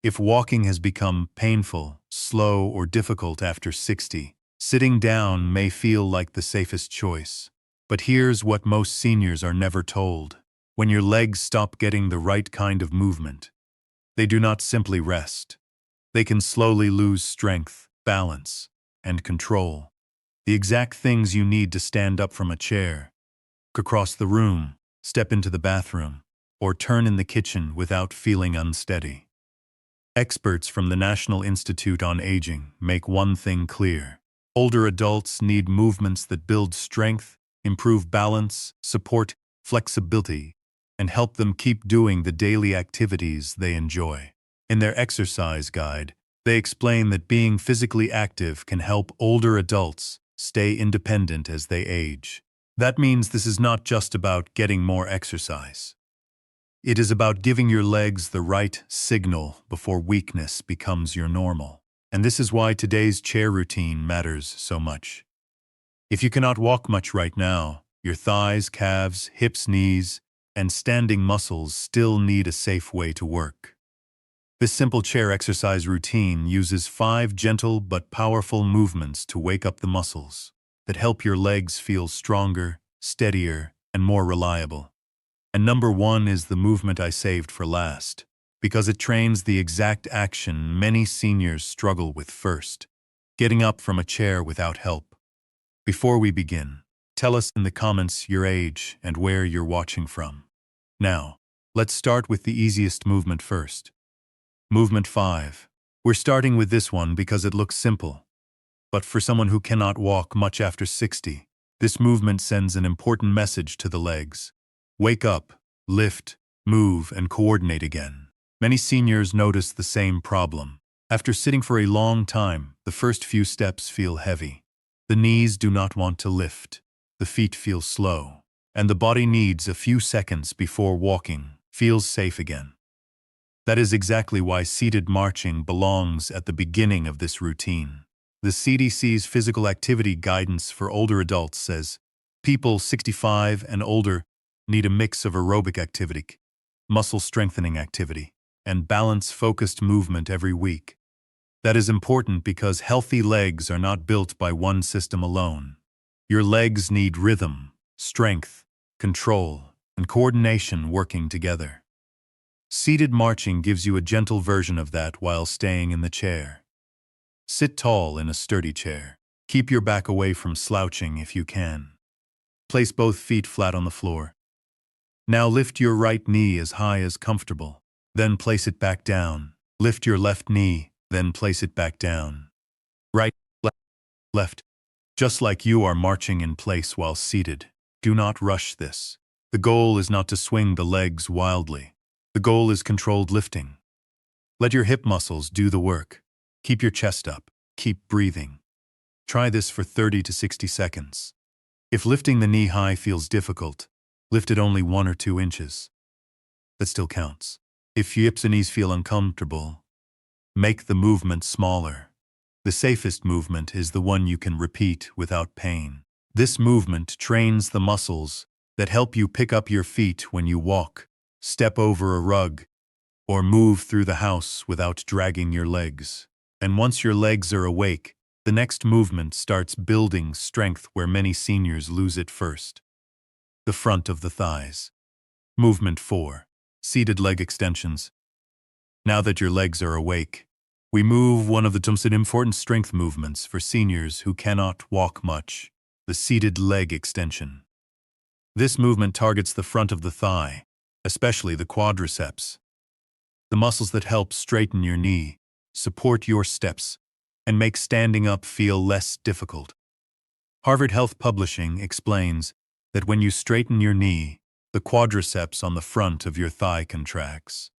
If walking has become painful, slow, or difficult after 60, sitting down may feel like the safest choice. But here's what most seniors are never told. When your legs stop getting the right kind of movement, they do not simply rest. They can slowly lose strength, balance, and control. The exact things you need to stand up from a chair, across the room, step into the bathroom, or turn in the kitchen without feeling unsteady. Experts from the National Institute on Aging make one thing clear. Older adults need movements that build strength, improve balance, support flexibility, and help them keep doing the daily activities they enjoy. In their exercise guide, they explain that being physically active can help older adults stay independent as they age. That means this is not just about getting more exercise. It is about giving your legs the right signal before weakness becomes your normal. And this is why today's chair routine matters so much. If you cannot walk much right now, your thighs, calves, hips, knees, and standing muscles still need a safe way to work. This simple chair exercise routine uses 5 gentle but powerful movements to wake up the muscles that help your legs feel stronger, steadier, and more reliable. And number 1 is the movement I saved for last, because it trains the exact action many seniors struggle with first: getting up from a chair without help. Before we begin, tell us in the comments your age and where you're watching from. Now, let's start with the easiest movement first. Movement 5. We're starting with this one because it looks simple. But for someone who cannot walk much after 60, this movement sends an important message to the legs. Wake up, lift, move, and coordinate again. Many seniors notice the same problem. After sitting for a long time, the first few steps feel heavy. The knees do not want to lift, the feet feel slow, and the body needs a few seconds before walking feels safe again. That is exactly why seated marching belongs at the beginning of this routine. The CDC's physical activity guidance for older adults says people 65 and older need a mix of aerobic activity, muscle strengthening activity, and balance-focused movement every week. That is important because healthy legs are not built by one system alone. Your legs need rhythm, strength, control, and coordination working together. Seated marching gives you a gentle version of that while staying in the chair. Sit tall in a sturdy chair. Keep your back away from slouching if you can. Place both feet flat on the floor. Now lift your right knee as high as comfortable. Then place it back down. Lift your left knee, then place it back down. Right, left. Just like you are marching in place while seated. Do not rush this. The goal is not to swing the legs wildly. The goal is controlled lifting. Let your hip muscles do the work. Keep your chest up. Keep breathing. Try this for 30 to 60 seconds. If lifting the knee high feels difficult, lift it only 1 or 2 inches. That still counts. If your hips and knees feel uncomfortable, make the movement smaller. The safest movement is the one you can repeat without pain. This movement trains the muscles that help you pick up your feet when you walk, step over a rug, or move through the house without dragging your legs. And once your legs are awake, the next movement starts building strength where many seniors lose it first. The front of the thighs. Movement 4. Seated leg extensions. Now that your legs are awake, we move one of the most important strength movements for seniors who cannot walk much, the seated leg extension. This movement targets the front of the thigh, especially the quadriceps, the muscles that help straighten your knee, support your steps, and make standing up feel less difficult. Harvard Health Publishing explains that when you straighten your knee, the quadriceps on the front of your thigh contracts.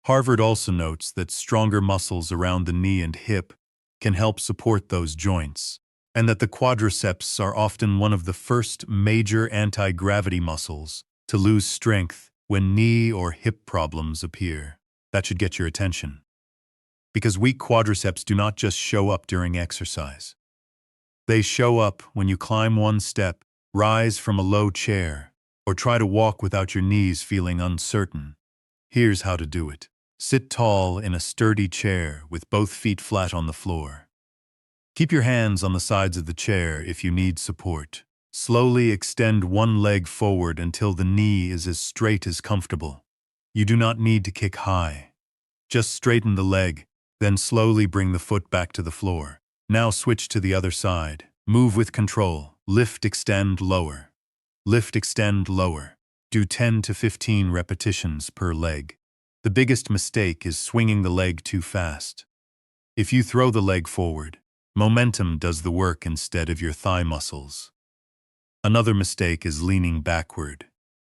Harvard also notes that stronger muscles around the knee and hip can help support those joints, and that the quadriceps are often one of the first major anti-gravity muscles to lose strength when knee or hip problems appear. That should get your attention. Because weak quadriceps do not just show up during exercise. They show up when you climb one step, rise from a low chair, or try to walk without your knees feeling uncertain. Here's how to do it. Sit tall in a sturdy chair with both feet flat on the floor. Keep your hands on the sides of the chair if you need support. Slowly extend one leg forward until the knee is as straight as comfortable. You do not need to kick high. Just straighten the leg, then slowly bring the foot back to the floor. Now switch to the other side. Move with control. Lift, extend, lower. Lift, extend, lower. Do 10 to 15 repetitions per leg. The biggest mistake is swinging the leg too fast. If you throw the leg forward, momentum does the work instead of your thigh muscles. Another mistake is leaning backward.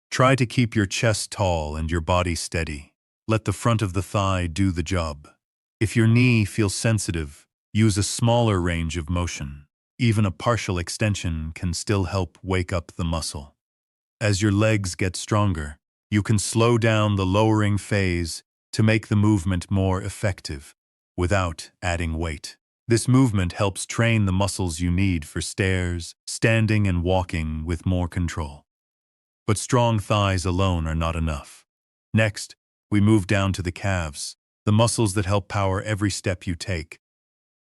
Try to keep your chest tall and your body steady. Let the front of the thigh do the job. If your knee feels sensitive, use a smaller range of motion. Even a partial extension can still help wake up the muscle. As your legs get stronger, you can slow down the lowering phase to make the movement more effective without adding weight. This movement helps train the muscles you need for stairs, standing, and walking with more control. But strong thighs alone are not enough. Next, we move down to the calves, the muscles that help power every step you take.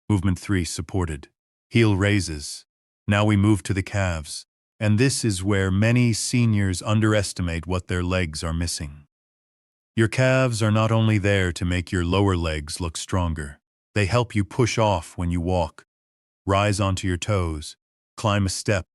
Movement 3, supported. Heel raises. Now we move to the calves, and this is where many seniors underestimate what their legs are missing. Your calves are not only there to make your lower legs look stronger, they help you push off when you walk, rise onto your toes, climb a step,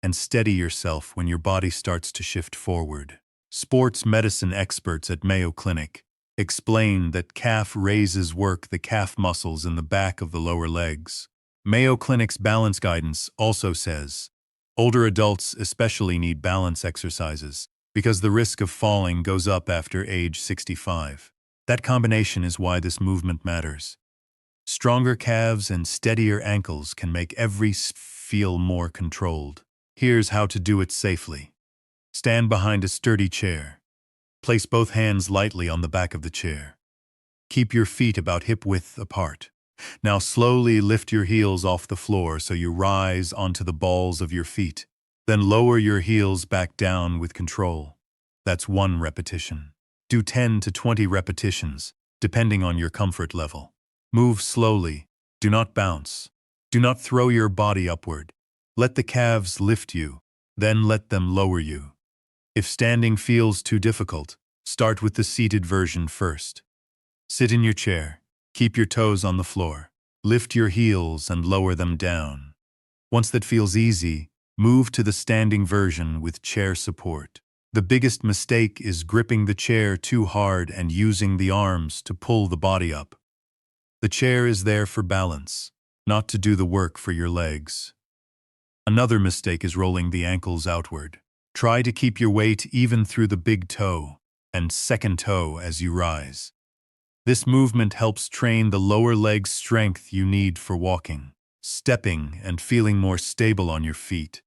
and steady yourself when your body starts to shift forward. Sports medicine experts at Mayo Clinic explain that calf raises work the calf muscles in the back of the lower legs. Mayo Clinic's balance guidance also says, older adults especially need balance exercises because the risk of falling goes up after age 65. That combination is why this movement matters. Stronger calves and steadier ankles can make every feel more controlled. Here's how to do it safely. Stand behind a sturdy chair. Place both hands lightly on the back of the chair. Keep your feet about hip-width apart. Now slowly lift your heels off the floor so you rise onto the balls of your feet. Then lower your heels back down with control. That's 1 repetition. Do 10 to 20 repetitions, depending on your comfort level. Move slowly. Do not bounce. Do not throw your body upward. Let the calves lift you, then let them lower you. If standing feels too difficult, start with the seated version first. Sit in your chair. Keep your toes on the floor. Lift your heels and lower them down. Once that feels easy, move to the standing version with chair support. The biggest mistake is gripping the chair too hard and using the arms to pull the body up. The chair is there for balance, not to do the work for your legs. Another mistake is rolling the ankles outward. Try to keep your weight even through the big toe and second toe as you rise. This movement helps train the lower leg strength you need for walking, stepping, and feeling more stable on your feet.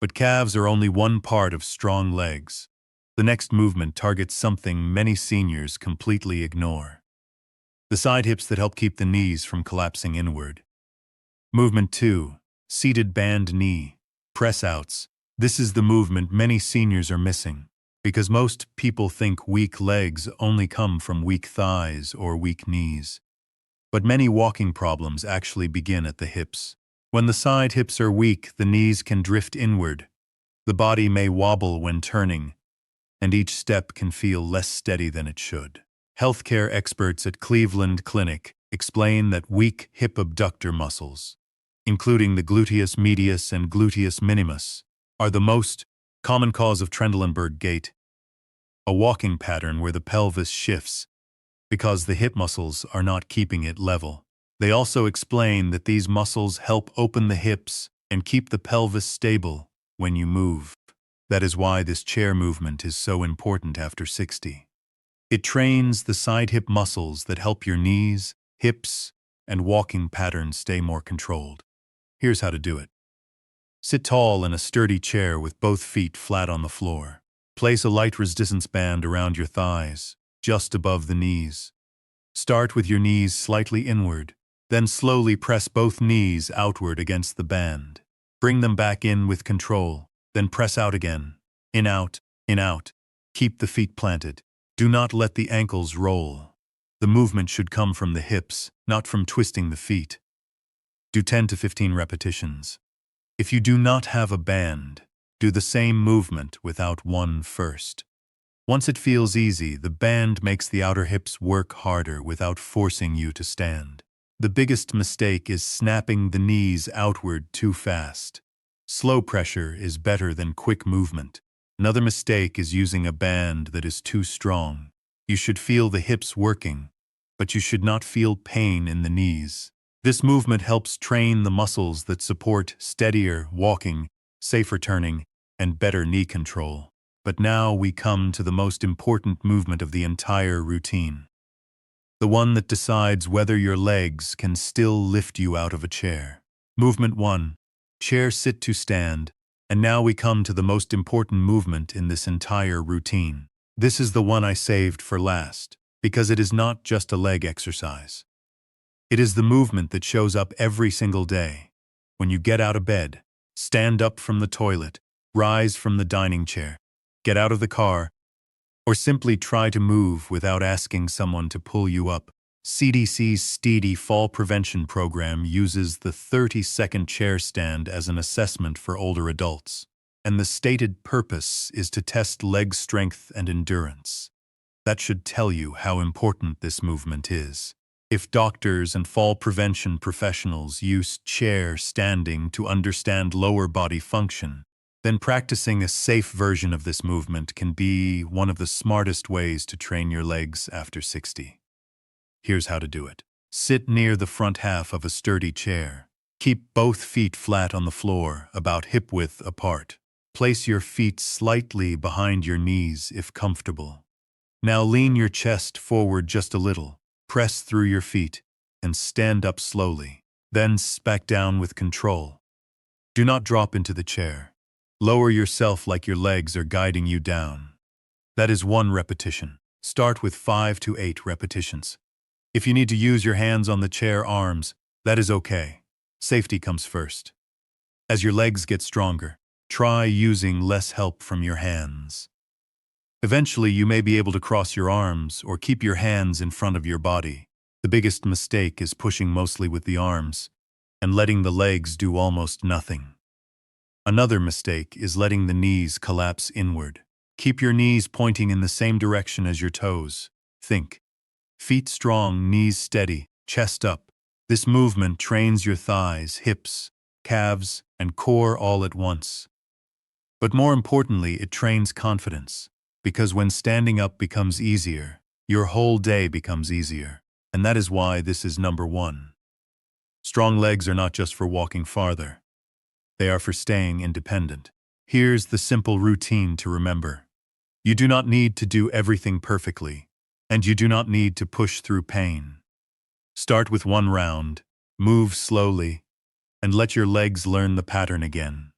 But calves are only one part of strong legs. The next movement targets something many seniors completely ignore: the side hips that help keep the knees from collapsing inward. Movement 2, seated band knee, press outs. This is the movement many seniors are missing, because most people think weak legs only come from weak thighs or weak knees. But many walking problems actually begin at the hips. When the side hips are weak, the knees can drift inward. The body may wobble when turning, and each step can feel less steady than it should. Healthcare experts at Cleveland Clinic explain that weak hip abductor muscles, including the gluteus medius and gluteus minimus, are the most common cause of Trendelenburg gait, a walking pattern where the pelvis shifts because the hip muscles are not keeping it level. They also explain that these muscles help open the hips and keep the pelvis stable when you move. That is why this chair movement is so important after 60. It trains the side hip muscles that help your knees, hips, and walking patterns stay more controlled. Here's how to do it. Sit tall in a sturdy chair with both feet flat on the floor. Place a light resistance band around your thighs, just above the knees. Start with your knees slightly inward, then slowly press both knees outward against the band. Bring them back in with control, then press out again. In, out, in, out. Keep the feet planted. Do not let the ankles roll. The movement should come from the hips, not from twisting the feet. Do 10 to 15 repetitions. If you do not have a band, do the same movement without one first. Once it feels easy, the band makes the outer hips work harder without forcing you to stand. The biggest mistake is snapping the knees outward too fast. Slow pressure is better than quick movement. Another mistake is using a band that is too strong. You should feel the hips working, but you should not feel pain in the knees. This movement helps train the muscles that support steadier walking, safer turning, and better knee control. But now we come to the most important movement of the entire routine. The one that decides whether your legs can still lift you out of a chair. Movement 1. Chair sit to stand. And now we come to the most important movement in this entire routine. This is the one I saved for last, because it is not just a leg exercise. It is the movement that shows up every single day. When you get out of bed, stand up from the toilet, rise from the dining chair, get out of the car, or simply try to move without asking someone to pull you up. CDC's Steady Fall Prevention Program uses the 30-second chair stand as an assessment for older adults, and the stated purpose is to test leg strength and endurance. That should tell you how important this movement is. If doctors and fall prevention professionals use chair standing to understand lower body function, then practicing a safe version of this movement can be one of the smartest ways to train your legs after 60. Here's how to do it. Sit near the front half of a sturdy chair. Keep both feet flat on the floor, about hip-width apart. Place your feet slightly behind your knees if comfortable. Now lean your chest forward just a little. Press through your feet and stand up slowly. Then back down with control. Do not drop into the chair. Lower yourself like your legs are guiding you down. That is 1 repetition. Start with 5 to 8 repetitions. If you need to use your hands on the chair arms, that is okay. Safety comes first. As your legs get stronger, try using less help from your hands. Eventually, you may be able to cross your arms or keep your hands in front of your body. The biggest mistake is pushing mostly with the arms and letting the legs do almost nothing. Another mistake is letting the knees collapse inward. Keep your knees pointing in the same direction as your toes. Think. Feet strong, knees steady, chest up. This movement trains your thighs, hips, calves, and core all at once. But more importantly, it trains confidence, because when standing up becomes easier, your whole day becomes easier. And that is why this is number 1. Strong legs are not just for walking farther. They are for staying independent. Here's the simple routine to remember. You do not need to do everything perfectly, and you do not need to push through pain. Start with 1 round, move slowly, and let your legs learn the pattern again.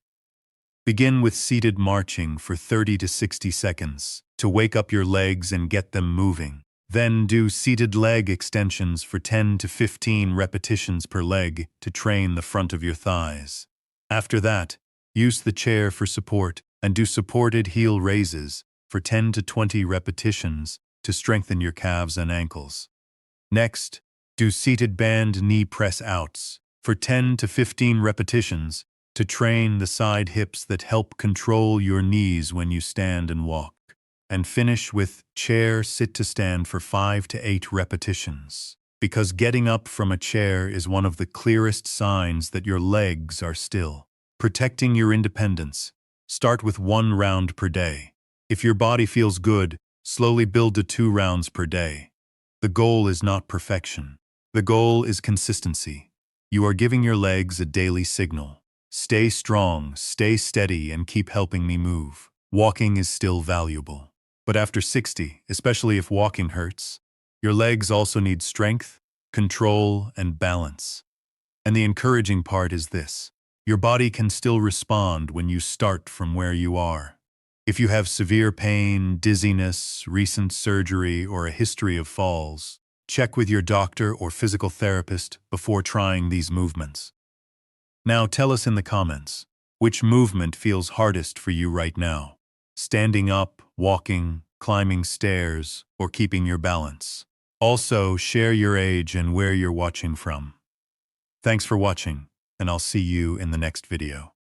Begin with seated marching for 30 to 60 seconds to wake up your legs and get them moving. Then do seated leg extensions for 10 to 15 repetitions per leg to train the front of your thighs. After that, use the chair for support and do supported heel raises for 10 to 20 repetitions to strengthen your calves and ankles. Next, do seated band knee press outs for 10 to 15 repetitions to train the side hips that help control your knees when you stand and walk. And finish with chair sit to stand for 5 to 8 repetitions. Because getting up from a chair is one of the clearest signs that your legs are still. Protecting your independence. Start with 1 round per day. If your body feels good, slowly build to 2 rounds per day. The goal is not perfection. The goal is consistency. You are giving your legs a daily signal. Stay strong, stay steady, and keep helping me move. Walking is still valuable. But after 60, especially if walking hurts, your legs also need strength, control, and balance. And the encouraging part is this. Your body can still respond when you start from where you are. If you have severe pain, dizziness, recent surgery, or a history of falls, check with your doctor or physical therapist before trying these movements. Now tell us in the comments, which movement feels hardest for you right now? Standing up, walking, climbing stairs, or keeping your balance? Also, share your age and where you're watching from. Thanks for watching, and I'll see you in the next video.